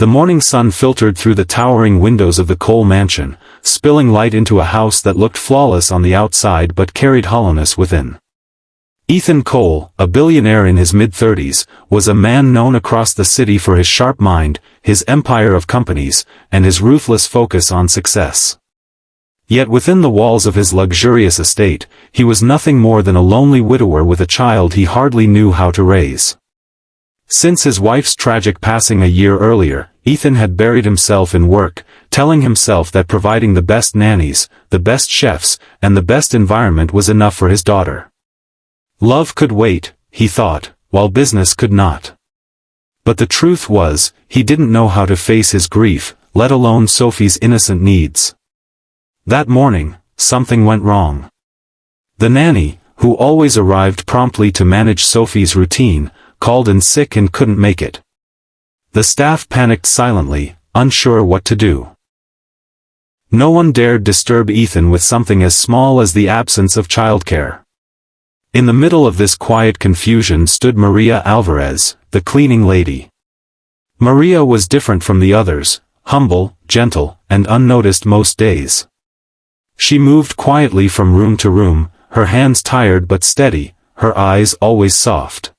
The morning sun filtered through the towering windows of the Cole mansion, spilling light into a house that looked flawless on the outside but carried hollowness within. Ethan Cole, a billionaire in his mid-30s, was a man known across the city for his sharp mind, his empire of companies, and his ruthless focus on success. Yet within the walls of his luxurious estate, he was nothing more than a lonely widower with a child he hardly knew how to raise. Since his wife's tragic passing a year earlier, Ethan had buried himself in work, telling himself that providing the best nannies, the best chefs, and the best environment was enough for his daughter. Love could wait, he thought, while business could not. But the truth was, he didn't know how to face his grief, let alone Sophie's innocent needs. That morning, something went wrong. The nanny, who always arrived promptly to manage Sophie's routine, called in sick and couldn't make it. The staff panicked silently, unsure what to do. No one dared disturb Ethan with something as small as the absence of childcare. In the middle of this quiet confusion stood Maria Alvarez, the cleaning lady. Maria was different from the others, humble, gentle, and unnoticed most days. She moved quietly from room to room, her hands tired but steady, her eyes always soft.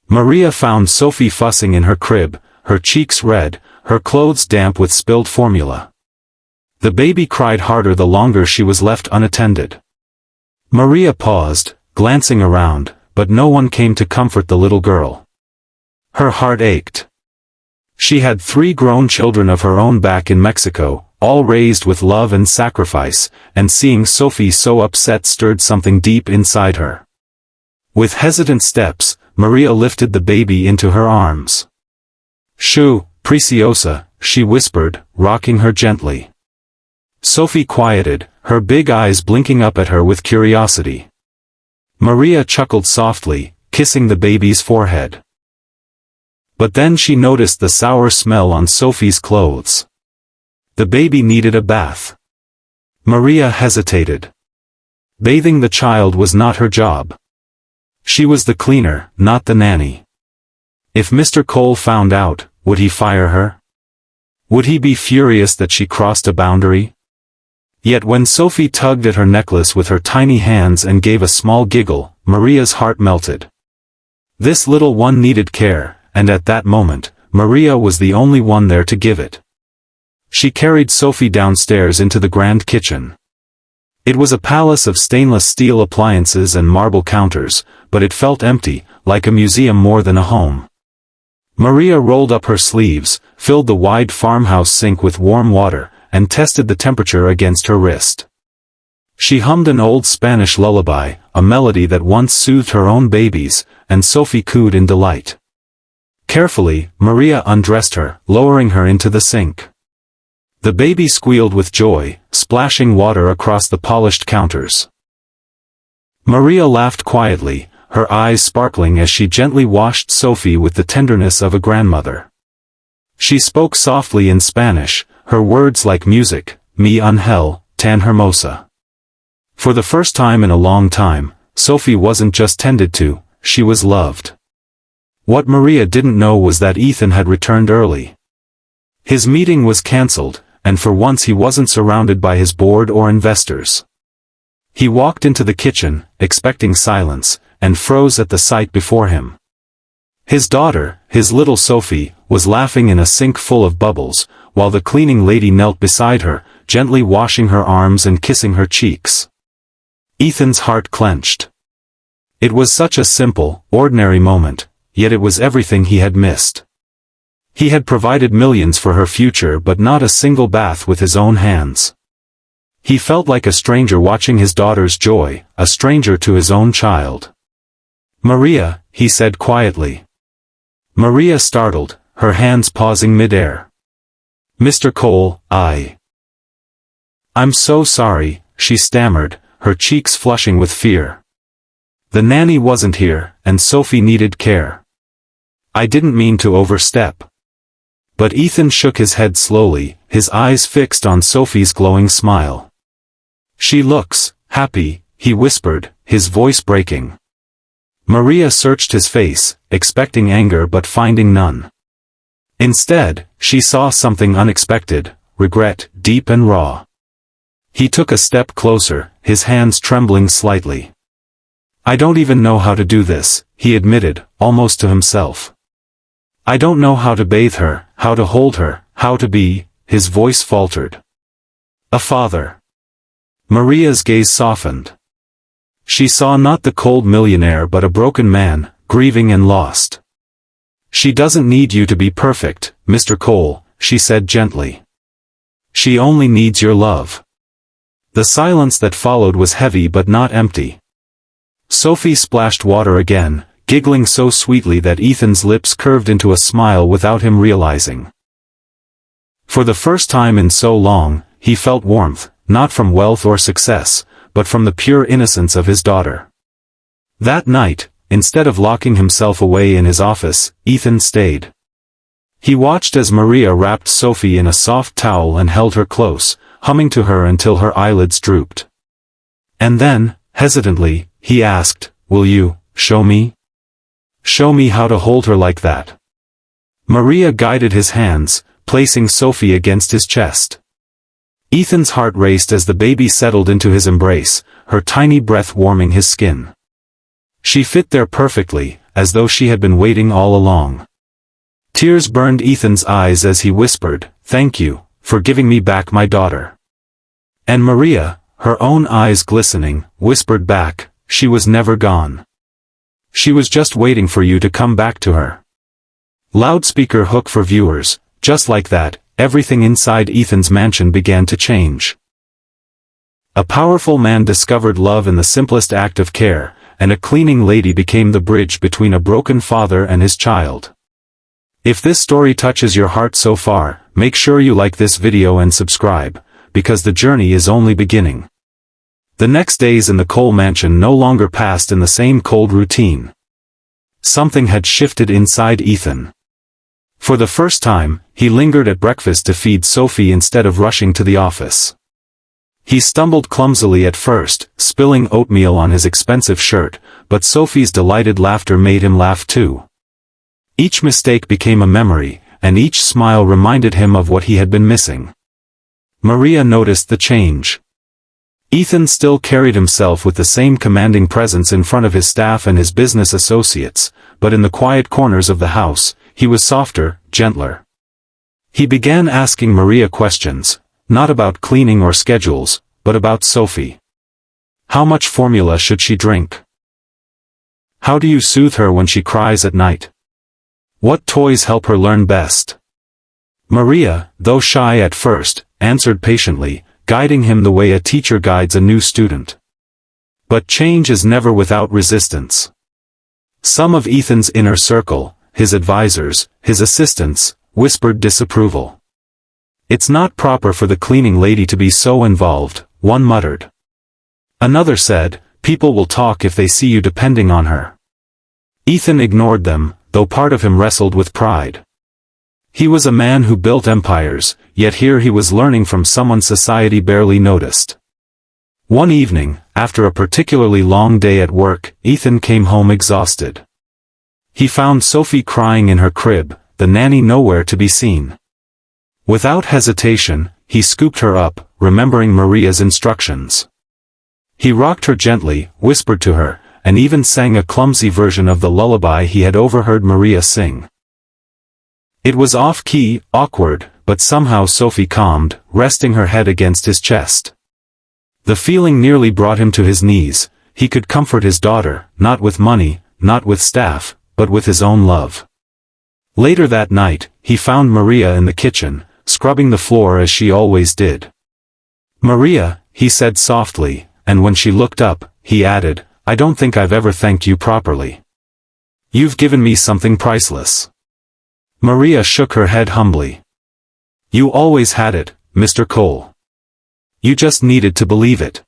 Maria found Sophie fussing in her crib, her cheeks red, her clothes damp with spilled formula. The baby cried harder the longer she was left unattended. Maria paused, glancing around, but no one came to comfort the little girl. Her heart ached. She had 3 grown children of her own back in Mexico, all raised with love and sacrifice, and seeing Sophie so upset stirred something deep inside her. With hesitant steps, Maria lifted the baby into her arms. "Shoo, preciosa," she whispered, rocking her gently. Sophie quieted, her big eyes blinking up at her with curiosity. Maria chuckled softly, kissing the baby's forehead. But then she noticed the sour smell on Sophie's clothes. The baby needed a bath. Maria hesitated. Bathing the child was not her job. She was the cleaner, not the nanny. If Mr. Cole found out, would he fire her? Would he be furious that she crossed a boundary? Yet when Sophie tugged at her necklace with her tiny hands and gave a small giggle, Maria's heart melted. This little one needed care, and at that moment, Maria was the only one there to give it. She carried Sophie downstairs into the grand kitchen. It was a palace of stainless steel appliances and marble counters, but it felt empty, like a museum more than a home. Maria rolled up her sleeves, filled the wide farmhouse sink with warm water, and tested the temperature against her wrist. She hummed an old Spanish lullaby, a melody that once soothed her own babies, and Sophie cooed in delight. Carefully, Maria undressed her, lowering her into the sink. The baby squealed with joy, splashing water across the polished counters. Maria laughed quietly, her eyes sparkling as she gently washed Sophie with the tenderness of a grandmother. She spoke softly in Spanish, her words like music, "Mi ángel, tan hermosa." For the first time in a long time, Sophie wasn't just tended to, she was loved. What Maria didn't know was that Ethan had returned early. His meeting was cancelled, and for once he wasn't surrounded by his board or investors. He walked into the kitchen, expecting silence, and froze at the sight before him. His daughter, his little Sophie, was laughing in a sink full of bubbles, while the cleaning lady knelt beside her, gently washing her arms and kissing her cheeks. Ethan's heart clenched. It was such a simple, ordinary moment, yet it was everything he had missed. He had provided millions for her future but not a single bath with his own hands. He felt like a stranger watching his daughter's joy, a stranger to his own child. "Maria," he said quietly. Maria startled, her hands pausing mid-air. "Mr. Cole, I'm so sorry," she stammered, her cheeks flushing with fear. The nanny wasn't here, and Sophie needed care. "I didn't mean to overstep." But Ethan shook his head slowly, his eyes fixed on Sophie's glowing smile. "She looks happy," he whispered, his voice breaking. Maria searched his face, expecting anger but finding none. Instead, she saw something unexpected, regret, deep and raw. He took a step closer, his hands trembling slightly. "I don't even know how to do this," he admitted, almost to himself. "I don't know how to bathe her, how to hold her, how to be," his voice faltered. "A father." Maria's gaze softened. She saw not the cold millionaire but a broken man, grieving and lost. "She doesn't need you to be perfect, Mr. Cole," she said gently. "She only needs your love." The silence that followed was heavy but not empty. Sophie splashed water again, giggling so sweetly that Ethan's lips curved into a smile without him realizing. For the first time in so long, he felt warmth, not from wealth or success, but from the pure innocence of his daughter. That night, instead of locking himself away in his office, Ethan stayed. He watched as Maria wrapped Sophie in a soft towel and held her close, humming to her until her eyelids drooped. And then, hesitantly, he asked, "Will you show me? Show me how to hold her like that?" Maria guided his hands, placing Sophie against his chest. Ethan's heart raced as the baby settled into his embrace, her tiny breath warming his skin. She fit there perfectly, as though she had been waiting all along. Tears burned Ethan's eyes as he whispered, "Thank you, for giving me back my daughter." And Maria, her own eyes glistening, whispered back, "She was never gone. She was just waiting for you to come back to her." Loudspeaker hook for viewers. Just like that, everything inside Ethan's mansion began to change. A powerful man discovered love in the simplest act of care, and a cleaning lady became the bridge between a broken father and his child. If this story touches your heart so far, make sure you like this video and subscribe, because the journey is only beginning. The next days in the Cole mansion no longer passed in the same cold routine. Something had shifted inside Ethan. For the first time, he lingered at breakfast to feed Sophie instead of rushing to the office. He stumbled clumsily at first, spilling oatmeal on his expensive shirt, but Sophie's delighted laughter made him laugh too. Each mistake became a memory, and each smile reminded him of what he had been missing. Maria noticed the change. Ethan still carried himself with the same commanding presence in front of his staff and his business associates, but in the quiet corners of the house, he was softer, gentler. He began asking Maria questions, not about cleaning or schedules, but about Sophie. How much formula should she drink? How do you soothe her when she cries at night? What toys help her learn best? Maria, though shy at first, answered patiently, guiding him the way a teacher guides a new student. But change is never without resistance. Some of Ethan's inner circle, his advisors, his assistants, whispered disapproval. "It's not proper for the cleaning lady to be so involved," one muttered. Another said, "People will talk if they see you depending on her." Ethan ignored them, though part of him wrestled with pride. He was a man who built empires, yet here he was learning from someone society barely noticed. One evening, after a particularly long day at work, Ethan came home exhausted. He found Sophie crying in her crib, the nanny nowhere to be seen. Without hesitation, he scooped her up, remembering Maria's instructions. He rocked her gently, whispered to her, and even sang a clumsy version of the lullaby he had overheard Maria sing. It was off-key, awkward, but somehow Sophie calmed, resting her head against his chest. The feeling nearly brought him to his knees. He could comfort his daughter, not with money, not with staff, but with his own love. Later that night, he found Maria in the kitchen, scrubbing the floor as she always did. "Maria," he said softly, and when she looked up, he added, "I don't think I've ever thanked you properly. You've given me something priceless." Maria shook her head humbly. "You always had it, Mr. Cole. You just needed to believe it."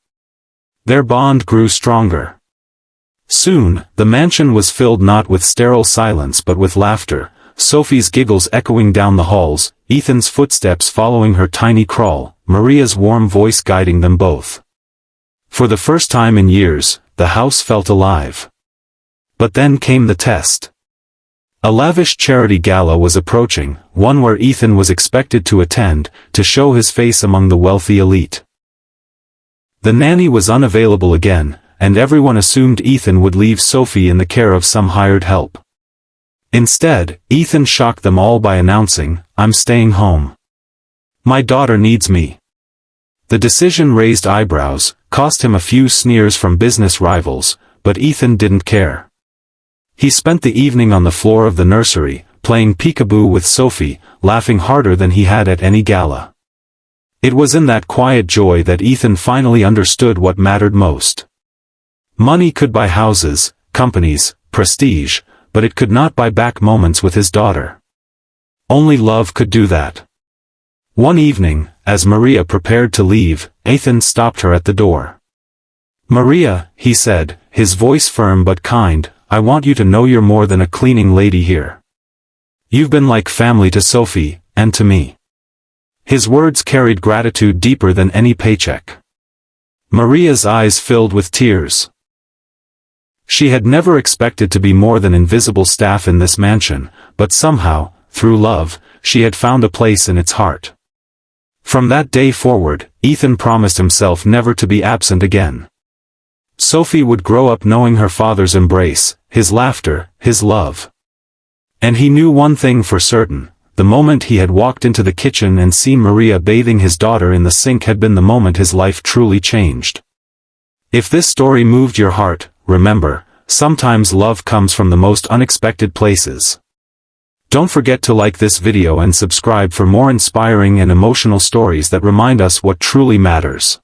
Their bond grew stronger. Soon, the mansion was filled not with sterile silence but with laughter, Sophie's giggles echoing down the halls, Ethan's footsteps following her tiny crawl, Maria's warm voice guiding them both. For the first time in years, the house felt alive. But then came the test. A lavish charity gala was approaching, one where Ethan was expected to attend, to show his face among the wealthy elite. The nanny was unavailable again, and everyone assumed Ethan would leave Sophie in the care of some hired help. Instead, Ethan shocked them all by announcing, "I'm staying home. My daughter needs me." The decision raised eyebrows, cost him a few sneers from business rivals, but Ethan didn't care. He spent the evening on the floor of the nursery, playing peekaboo with Sophie, laughing harder than he had at any gala. It was in that quiet joy that Ethan finally understood what mattered most. Money could buy houses, companies, prestige, but it could not buy back moments with his daughter. Only love could do that. One evening, as Maria prepared to leave, Ethan stopped her at the door. "Maria," he said, his voice firm but kind, "I want you to know you're more than a cleaning lady here. You've been like family to Sophie, and to me." His words carried gratitude deeper than any paycheck. Maria's eyes filled with tears. She had never expected to be more than invisible staff in this mansion, but somehow, through love, she had found a place in its heart. From that day forward, Ethan promised himself never to be absent again. Sophie would grow up knowing her father's embrace, his laughter, his love. And he knew one thing for certain: the moment he had walked into the kitchen and seen Maria bathing his daughter in the sink had been the moment his life truly changed. If this story moved your heart, remember, sometimes love comes from the most unexpected places. Don't forget to like this video and subscribe for more inspiring and emotional stories that remind us what truly matters.